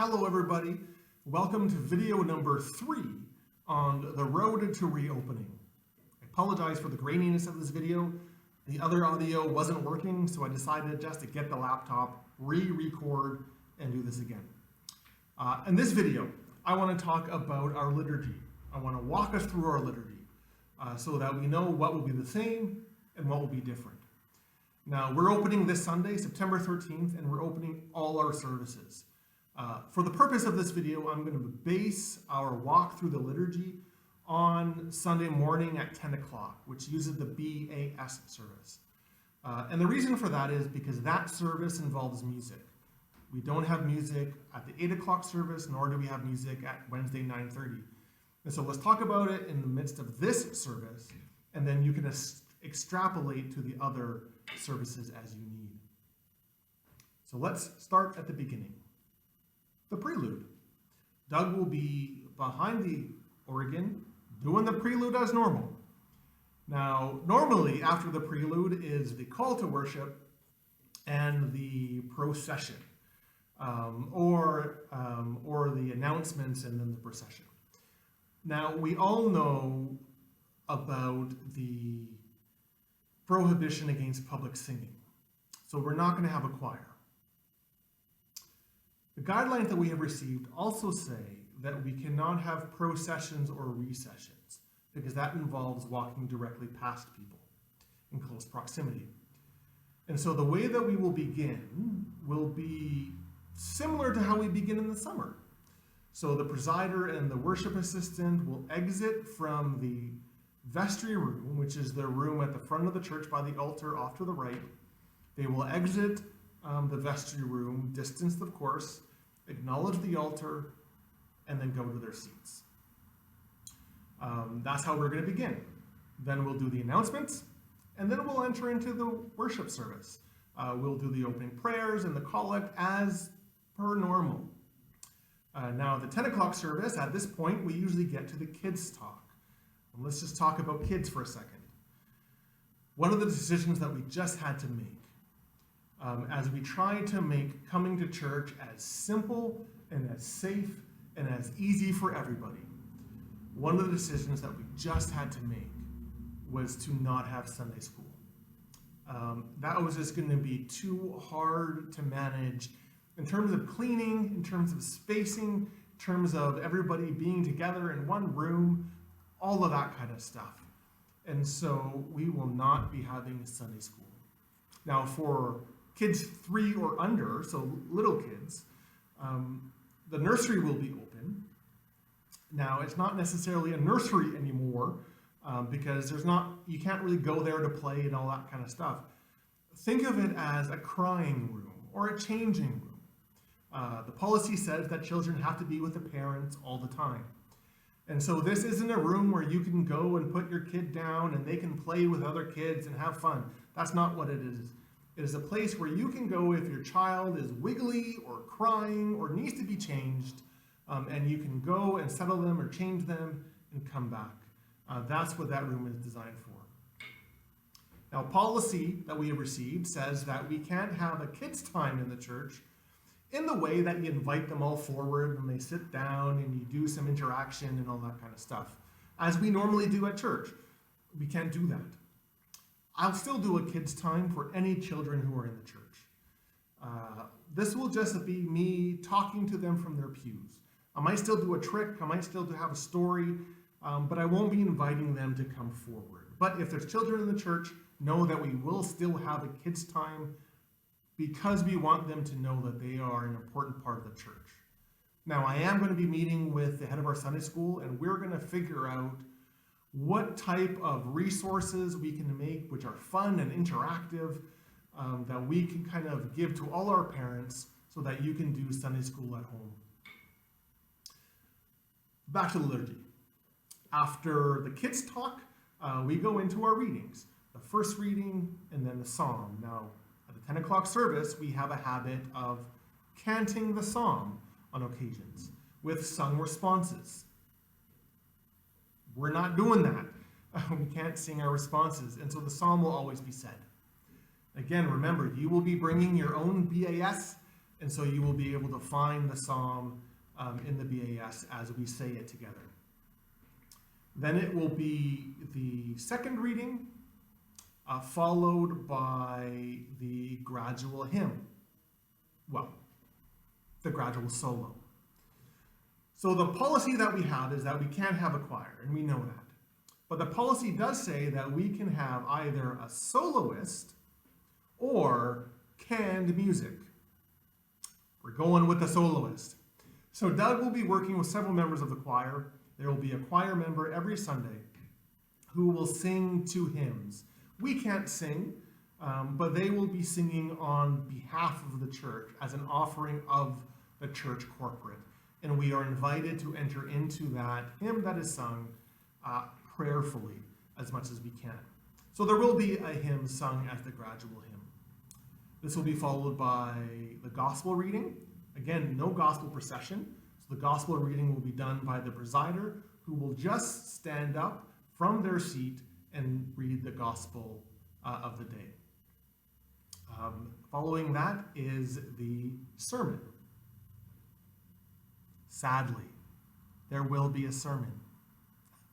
Hello everybody, welcome to video number 3 on the road to reopening. I apologize for the graininess of this video. The other audio wasn't working, so I decided just to get the laptop, re-record, and do this again. In this video, I want to talk about our liturgy. I want to walk us through our liturgy so that we know what will be the same and what will be different. Now, we're opening this Sunday, September 13th, and we're opening all our services. For the purpose of this video, I'm going to base our walk through the liturgy on Sunday morning at 10 o'clock, which uses the BAS service. And the reason for that is because that service involves music. We don't have music at the 8 o'clock service, nor do we have music at Wednesday 9:30. And so let's talk about it in the midst of this service, and then you can extrapolate to the other services as you need. So let's start at the beginning. The prelude. Doug will be behind the organ doing the prelude as normal. Now, normally after the prelude is the call to worship and the procession, or the announcements and then the procession. Now, we all know about the prohibition against public singing, so we're not going to have a choir. The guidelines that we have received also say that we cannot have processions or recessions because that involves walking directly past people in close proximity. And so the way that we will begin will be similar to how we begin in the summer. So the presider and the worship assistant will exit from the vestry room, which is the room at the front of the church by the altar off to the right. They will exit the vestry room, distanced of course, acknowledge the altar, and then go to their seats. That's how we're going to begin. Then we'll do the announcements, and then we'll enter into the worship service. We'll do the opening prayers and the collect as per normal. Now, the 10 o'clock service, at this point, we usually get to the kids' talk. And let's just talk about kids for a second. One of the decisions that we just had to make as we try to make coming to church as simple and as safe and as easy for everybody, one of the decisions that we just had to make was to not have Sunday school. That was just going to be too hard to manage in terms of cleaning, in terms of spacing, in terms of everybody being together in one room, all of that kind of stuff. And so we will not be having Sunday school. Now, for kids 3 or under, so little kids, the nursery will be open. Now, it's not necessarily a nursery anymore because you can't really go there to play and all that kind of stuff. Think of it as a crying room or a changing room. The policy says that children have to be with the parents all the time. And so this isn't a room where you can go and put your kid down and they can play with other kids and have fun. That's not what it is. It is a place where you can go if your child is wiggly or crying or needs to be changed, and you can go and settle them or change them and come back. That's what that room is designed for. Now, policy that we have received says that we can't have a kids' time in the church in the way that you invite them all forward and they sit down and you do some interaction and all that kind of stuff, as we normally do at church. We can't do that. I'll still do a kids' time for any children who are in the church. This will just be me talking to them from their pews. I might still do a trick, I might still have a story, but I won't be inviting them to come forward. But if there's children in the church, know that we will still have a kids' time because we want them to know that they are an important part of the church. Now, I am going to be meeting with the head of our Sunday school, and we're going to figure out what type of resources we can make which are fun and interactive that we can kind of give to all our parents so that you can do Sunday school at home. Back to the liturgy. After the kids talk, we go into our readings. The first reading and then the psalm. Now, at the 10 o'clock service, we have a habit of canting the psalm on occasions with sung responses. We're not doing that. We can't sing our responses, and so the psalm will always be said. Again, remember, you will be bringing your own BAS And so you will be able to find the psalm in the BAS as we say it together. Then it will be the second reading, followed by the gradual hymn. Well, the gradual solo. So the policy that we have is that we can't have a choir, and we know that. But the policy does say that we can have either a soloist or canned music. We're going with the soloist. So Doug will be working with several members of the choir. There will be a choir member every Sunday who will sing 2 hymns. We can't sing, but they will be singing on behalf of the church as an offering of the church corporate. And we are invited to enter into that hymn that is sung prayerfully as much as we can. So there will be a hymn sung as the gradual hymn. This will be followed by the gospel reading. Again, no gospel procession. So the gospel reading will be done by the presider, who will just stand up from their seat and read the gospel of the day. Following that is the sermon. Sadly, there will be a sermon.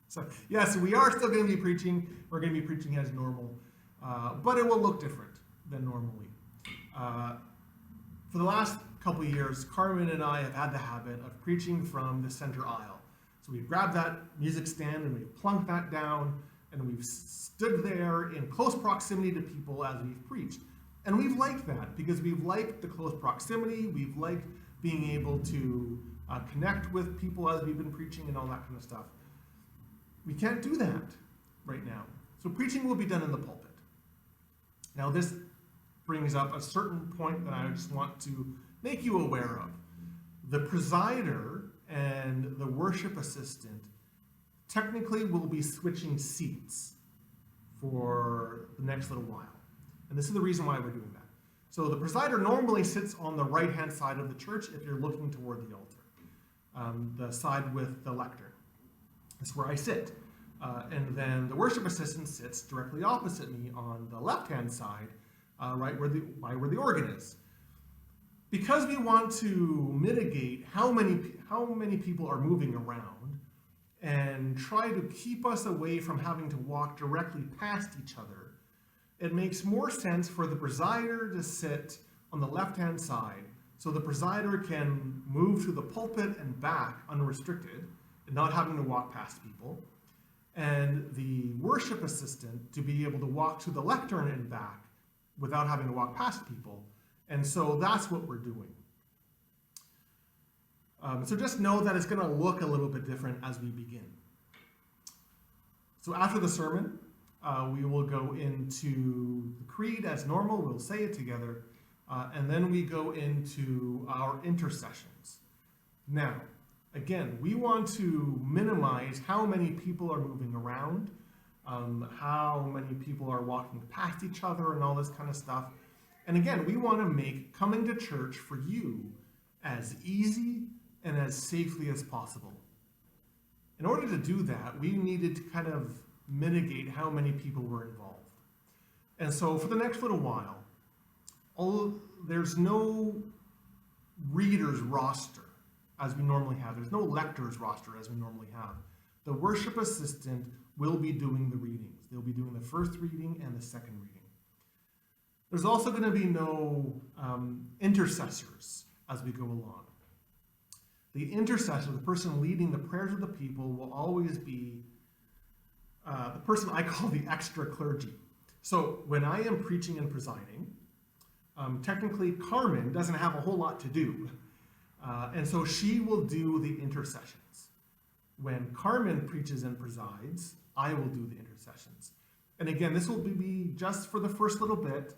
So yes, we are still going to be preaching. We're going to be preaching as normal, but it will look different than normally. For the last couple of years, Carmen and I have had the habit of preaching from the center aisle. So we've grabbed that music stand and we've plunked that down, and we've stood there in close proximity to people as we've preached. And we've liked that because we've liked the close proximity. We've liked being able to connect with people as we've been preaching and all that kind of stuff. We can't do that right now. So preaching will be done in the pulpit. Now this brings up a certain point that I just want to make you aware of. The presider and the worship assistant technically will be switching seats for the next little while. And this is the reason why we're doing that. So the presider normally sits on the right-hand side of the church if you're looking toward the altar, the side with the lectern. That's where I sit. And then the worship assistant sits directly opposite me on the left-hand side, right where the organ is. Because we want to mitigate how many people are moving around and try to keep us away from having to walk directly past each other, it makes more sense for the presider to sit on the left-hand side so the presider can move to the pulpit and back unrestricted and not having to walk past people, and the worship assistant to be able to walk to the lectern and back without having to walk past people. And so that's what we're doing. So just know that it's going to look a little bit different as we begin. So after the sermon, we will go into the creed as normal. We'll say it together. And then we go into our intercessions. Now, again, we want to minimize how many people are moving around, how many people are walking past each other and all this kind of stuff. And again, we want to make coming to church for you as easy and as safely as possible. In order to do that, we needed to kind of mitigate how many people were involved. And so for the next little while, there's no reader's roster as we normally have. There's no lector's roster as we normally have. The worship assistant will be doing the readings. They'll be doing the first reading and the second reading. There's also going to be no intercessors as we go along. The intercessor, the person leading the prayers of the people, will always be the person I call the extra clergy. So when I am preaching and presiding, technically Carmen doesn't have a whole lot to do. And so she will do the intercessions. When Carmen preaches and presides, I will do the intercessions. And again, this will be just for the first little bit,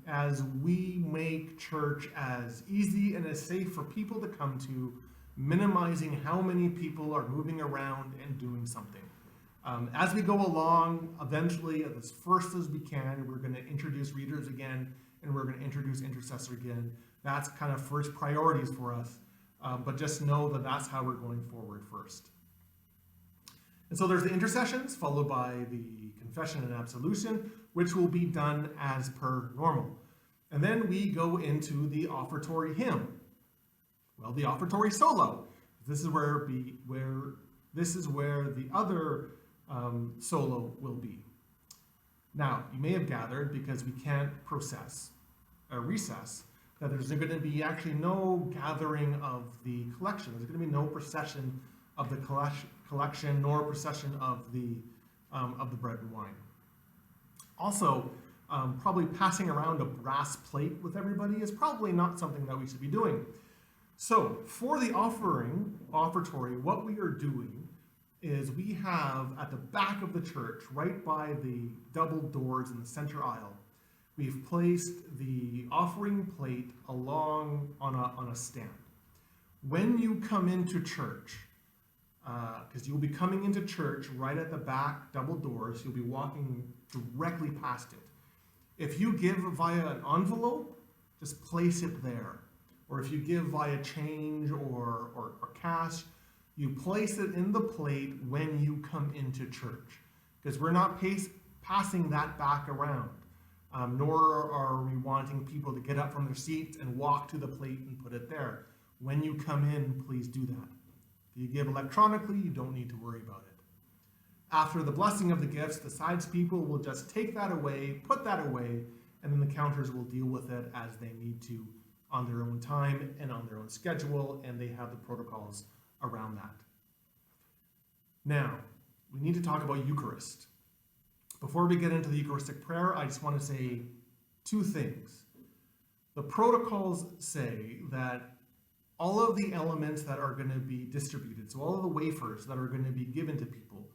as we make church as easy and as safe for people to come to, minimizing how many people are moving around and doing something. As we go along, eventually, as first as we can, we're going to introduce readers again, and we're going to introduce intercessor again. That's kind of first priorities for us, but just know that that's how we're going forward first. And so there's the intercessions, followed by the confession and absolution, which will be done as per normal. And then we go into the offertory hymn. Well, the offertory solo. This is where the other solo will be. Now, you may have gathered, because we can't recess, that there's going to be actually no gathering of the collection. There's going to be no procession of the collection, nor procession of the bread and wine. Also, probably passing around a brass plate with everybody is probably not something that we should be doing. So, for the offertory, what we are doing is we have at the back of the church, right by the double doors in the center aisle, we've placed the offering plate along on a stand. When you come into church, because you'll be coming into church right at the back double doors, you'll be walking directly past it. If you give via an envelope, just place it there. Or if you give via change or cash, you place it in the plate when you come into church. Because we're not passing that back around. Nor are we wanting people to get up from their seats and walk to the plate and put it there. When you come in, please do that. If you give electronically, you don't need to worry about it. After the blessing of the gifts, the sides people will just take that away, put that away, and then the counters will deal with it as they need to on their own time and on their own schedule, and they have the protocols around that. Now, we need to talk about Eucharist. Before we get into the Eucharistic prayer, I just want to say two things. The protocols say that all of the elements that are going to be distributed, so all of the wafers that are going to be given to people,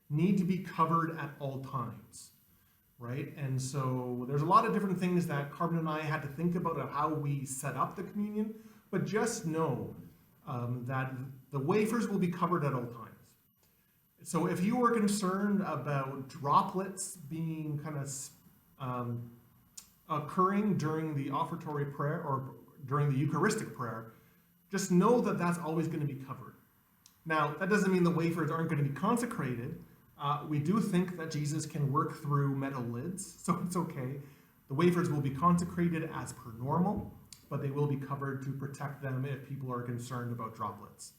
need to be covered at all times, right? And so there's a lot of different things that Carmen and I had to think about of how we set up the communion, but just know that the wafers will be covered at all times. So if you were concerned about droplets being kind of occurring during the offertory prayer or during the Eucharistic prayer, just know that that's always going to be covered. Now, that doesn't mean the wafers aren't going to be consecrated. We do think that Jesus can work through metal lids, so it's okay. The wafers will be consecrated as per normal, but they will be covered to protect them if people are concerned about droplets.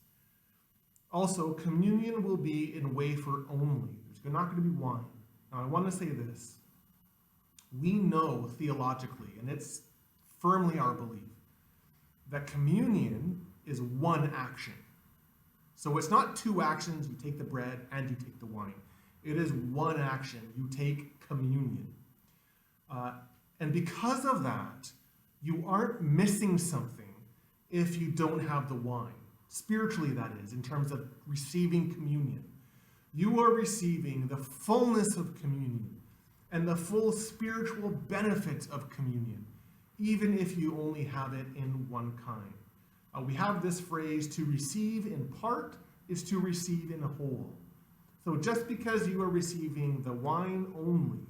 Also, communion will be in wafer only. There's not going to be wine. Now, I want to say this. We know theologically, and it's firmly our belief, that communion is one action. So it's not two actions, you take the bread and you take the wine. It is one action, you take communion. And because of that, you aren't missing something if you don't have the wine. Spiritually, that is, in terms of receiving communion. You are receiving the fullness of communion and the full spiritual benefits of communion, even if you only have it in one kind. We have this phrase, to receive in part is to receive in whole. So just because you are receiving the wine only,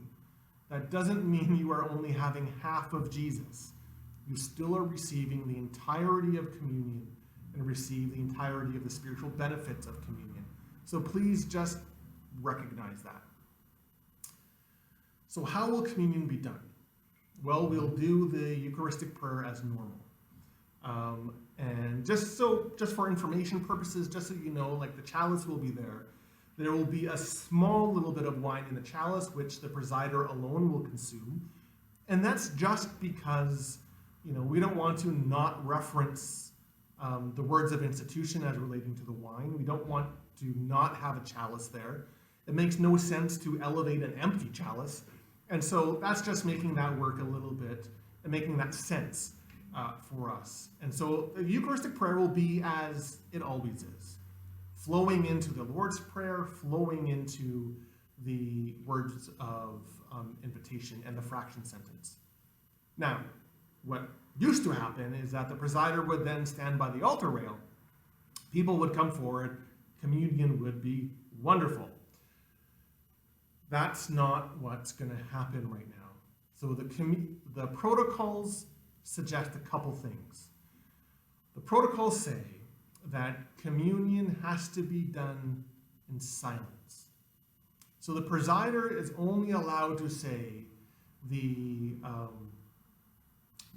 that doesn't mean you are only having half of Jesus. You still are receiving the entirety of communion and receive the entirety of the spiritual benefits of communion. So please just recognize that. So how will communion be done? Well, we'll do the Eucharistic prayer as normal. And just for information purposes, just so you know, like the chalice will be there. There will be a small little bit of wine in the chalice, which the presider alone will consume. And that's just because, we don't want to not reference the words of institution as relating to the wine. We don't want to not have a chalice there. It makes no sense to elevate an empty chalice. And so that's just making that work a little bit and making that sense for us. And so the Eucharistic prayer will be as it always is, flowing into the Lord's Prayer, flowing into the words of invitation and the fraction sentence. Now, what used to happen is that the presider would then stand by the altar rail. People would come forward. Communion would be wonderful. That's not what's going to happen right now. So the protocols suggest a couple things. The protocols say that communion has to be done in silence. So the presider is only allowed to say the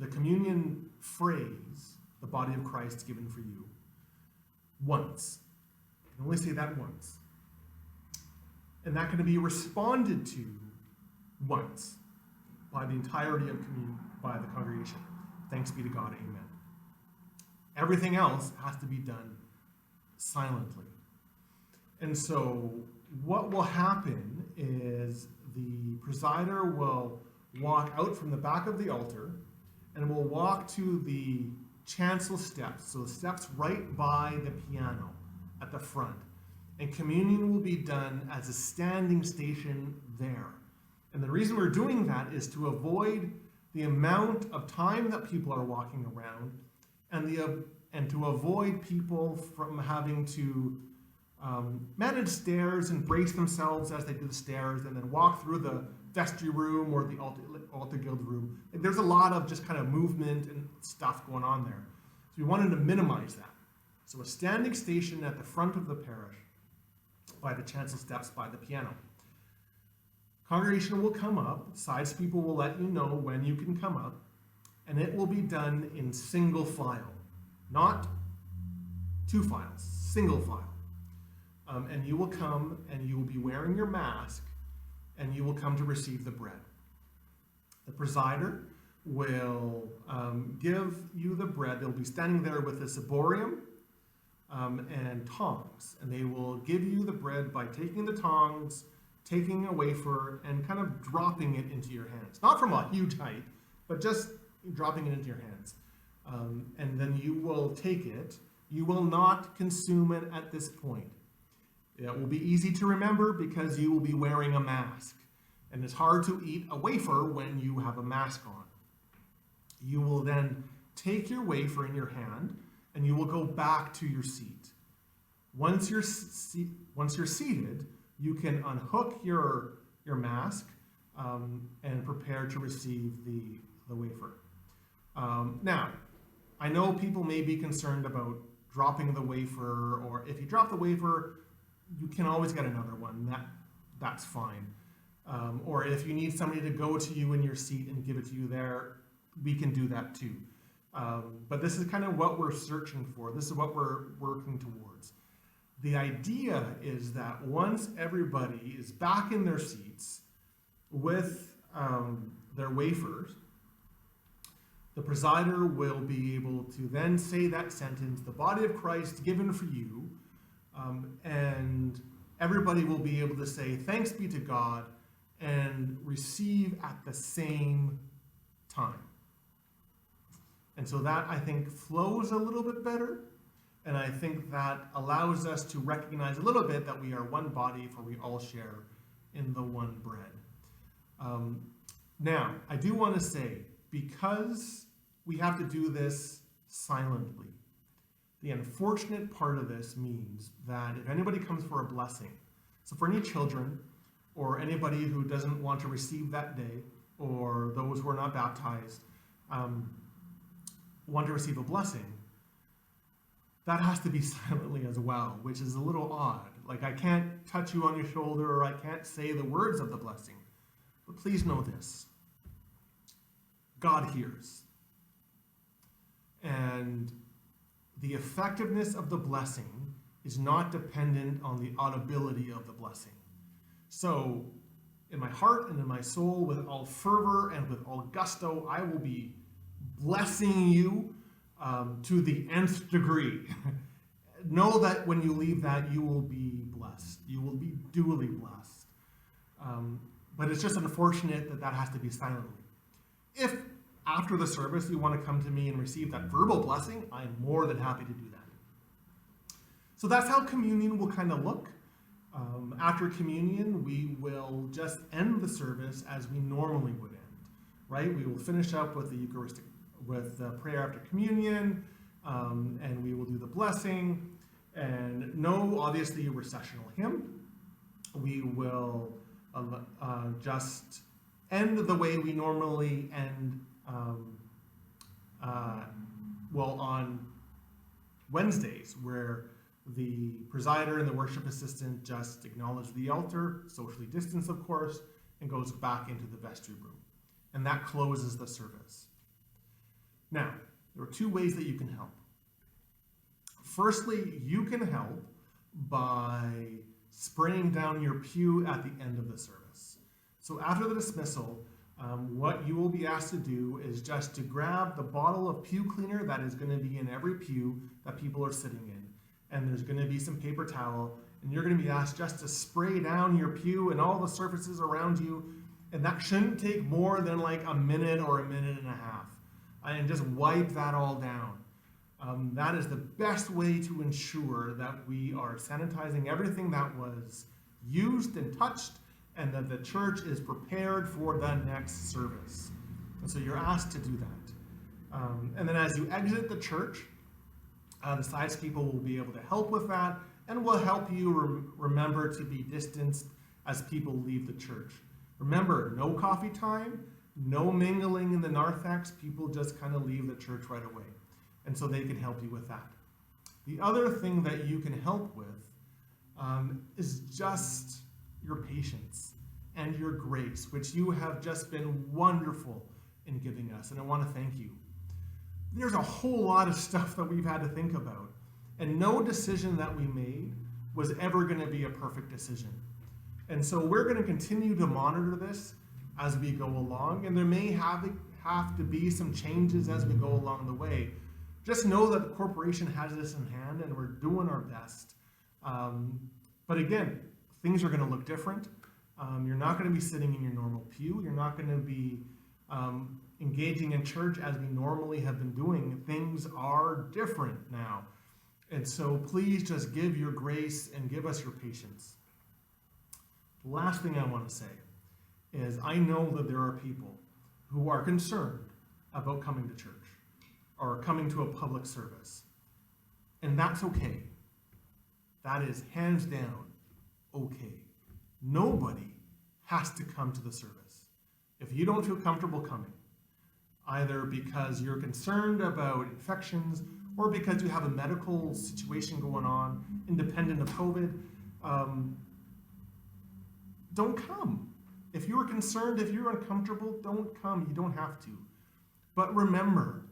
the communion phrase, the body of Christ given for you, once. You can only say that once. And that can be responded to once by the entirety of by the congregation. Thanks be to God, amen. Everything else has to be done silently. And so what will happen is the presider will walk out from the back of the altar and will walk to the chancel steps, so the steps right by the piano at the front. And communion will be done as a standing station there. And the reason we're doing that is to avoid the amount of time that people are walking around and to avoid people from having to manage stairs and brace themselves as they do the stairs and then walk through the vestry room or the altar guild room. There's a lot of just kind of movement and stuff going on there. So we wanted to minimize that. So a standing station at the front of the parish by the chancel steps by the piano. Congregation will come up, sides people will let you know when you can come up, and it will be done in single file, not two files, single file. And you will come and you will be wearing your mask and you will come to receive the bread. The presider will give you the bread. They'll be standing there with a ciborium and tongs, and they will give you the bread by taking the tongs, taking a wafer, and kind of dropping it into your hands. Not from a huge height, but just dropping it into your hands. And then you will take it. You will not consume it at this point. It will be easy to remember because you will be wearing a mask. And it's hard to eat a wafer when you have a mask on. You will then take your wafer in your hand and you will go back to your seat. Once you're seated, you can unhook your mask and prepare to receive the wafer. Now, I know people may be concerned about dropping the wafer, or if you drop the wafer, you can always get another one. That's fine. Or if you need somebody to go to you in your seat and give it to you there, we can do that too. But this is kind of what we're searching for. This is what we're working towards. The idea is that once everybody is back in their seats with their wafers, the presider will be able to then say that sentence, the body of Christ given for you, and everybody will be able to say, thanks be to God, and receive at the same time. And so that, I think, flows a little bit better, and I think that allows us to recognize a little bit that we are one body, for we all share in the one bread. Now, I do want to say, because we have to do this silently, the unfortunate part of this means that if anybody comes for a blessing, so for any children or anybody who doesn't want to receive that day, or those who are not baptized, want to receive a blessing, that has to be silently as well, which is a little odd. Like, I can't touch you on your shoulder, or I can't say the words of the blessing. But please know this: God hears. And the effectiveness of the blessing is not dependent on the audibility of the blessing. So, in my heart and in my soul, with all fervor and with all gusto, I will be blessing you to the nth degree. Know that when you leave that, you will be blessed. You will be duly blessed. But it's just unfortunate that that has to be silently. If after the service you want to come to me and receive that verbal blessing, I'm more than happy to do that. So that's how communion will kind of look. After communion, we will just end the service as we normally would end, right? We will finish up with the Eucharistic, with the prayer after communion, and we will do the blessing, and no, obviously, a recessional hymn. We will just end the way we normally end, on Wednesdays, where the presider and the worship assistant just acknowledge the altar, socially distanced, of course, and goes back into the vestry room. And that closes the service. Now, there are two ways that you can help. Firstly, you can help by spraying down your pew at the end of the service. So after the dismissal, what you will be asked to do is just to grab the bottle of pew cleaner that is going to be in every pew that people are sitting in. And there's going to be some paper towel, and you're going to be asked just to spray down your pew and all the surfaces around you. And that shouldn't take more than like a minute or a minute and a half. And just wipe that all down. That is the best way to ensure that we are sanitizing everything that was used and touched, and that the church is prepared for the next service. And so you're asked to do that. And then as you exit the church, the sides people will be able to help with that, and will help you remember to be distanced as people leave the church. Remember, no coffee time, no mingling in the narthex. People just kind of leave the church right away. And so they can help you with that. The other thing that you can help with is just your patience and your grace, which you have just been wonderful in giving us. And I want to thank you. There's a whole lot of stuff that we've had to think about. And no decision that we made was ever going to be a perfect decision. And so we're going to continue to monitor this as we go along. And there may have to be some changes as we go along the way. Just know that the corporation has this in hand, and we're doing our best. But again, things are going to look different. You're not going to be sitting in your normal pew. You're not going to be engaging in church as we normally have been doing. Things are different now. And so please just give your grace and give us your patience. The last thing I want to say is I know that there are people who are concerned about coming to church or coming to a public service. And that's okay. That is hands down okay. Nobody has to come to the service. If you don't feel comfortable coming, either because you're concerned about infections or because you have a medical situation going on independent of COVID, don't come. If you're concerned, if you're uncomfortable, don't come. You don't have to. But remember,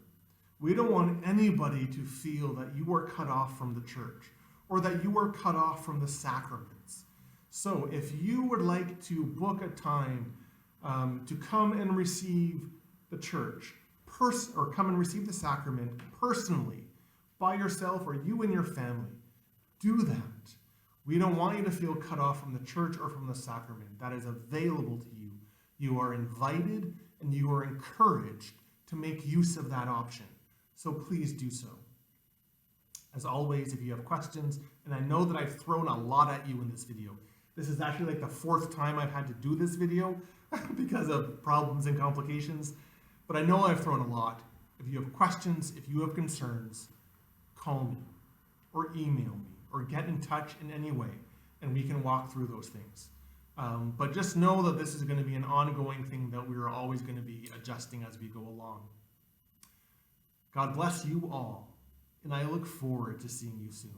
we don't want anybody to feel that you are cut off from the church or that you are cut off from the sacraments. So if you would like to book a time to come and receive the church or come and receive the sacrament personally by yourself or you and your family, do that. We don't want you to feel cut off from the church or from the sacrament. That is available to you. You are invited and you are encouraged to make use of that option. So please do so. As always, if you have questions, and I know that I've thrown a lot at you in this video. This is actually like the fourth time I've had to do this video because of problems and complications. But I know I've thrown a lot. If you have questions, if you have concerns, call me or email me or get in touch in any way, and we can walk through those things. But just know that this is going to be an ongoing thing that we are always going to be adjusting as we go along. God bless you all, and I look forward to seeing you soon.